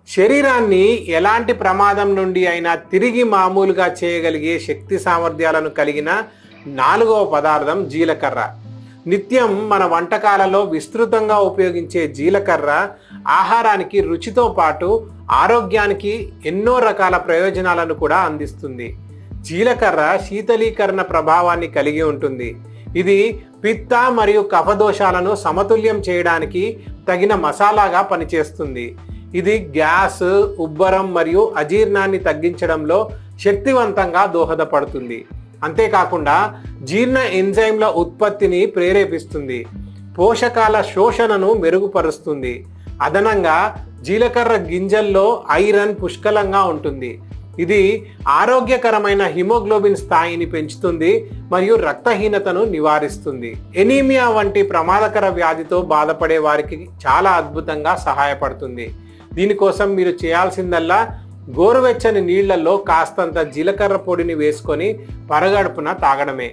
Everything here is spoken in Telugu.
శరీరాన్ని ఎలాంటి ప్రమాదం నుండి అయినా తిరిగి మామూలుగా చేయగలిగే శక్తి సామర్థ్యాలను కలిగిన 4వ పదార్థం జీలకర్ర. నిత్యం మన వంటకాలలో విస్తృతంగా ఉపయోగించే జీలకర్ర ఆహారానికి రుచితో పాటు ఆరోగ్యానికి ఎన్నో రకాల ప్రయోజనాలను కూడా అందిస్తుంది. జీలకర్ర శీతలీకరణ ప్రభావాన్ని కలిగి ఉంటుంది. ఇది పిత్త మరియు కఫదోషాలను సమతుల్యం చేయడానికి తగిన మసాలాగా పనిచేస్తుంది. ఇది గ్యాస్, ఉబ్బరం మరియు అజీర్ణాన్ని తగ్గించడంలో శక్తివంతంగా దోహదపడుతుంది. అంతేకాకుండా జీర్ణ ఎంజైమ్ల ఉత్పత్తిని ప్రేరేపిస్తుంది. పోషకాల శోషణను మెరుగుపరుస్తుంది. అదనంగా జీలకర్ర గింజల్లో ఐరన్ పుష్కలంగా ఉంటుంది. ఇది ఆరోగ్యకరమైన హిమోగ్లోబిన్ స్థాయిని పెంచుతుంది మరియు రక్తహీనతను నివారిస్తుంది. ఎనీమియా వంటి ప్రమాదకర వ్యాధితో బాధపడే వారికి చాలా అద్భుతంగా సహాయపడుతుంది. దీనికోసం మీరు చేయాల్సిందల్లా గోరువెచ్చని నీళ్లలో కాస్తంత జీలకర్ర పొడిని వేసుకొని పరగడుపున తాగడమే.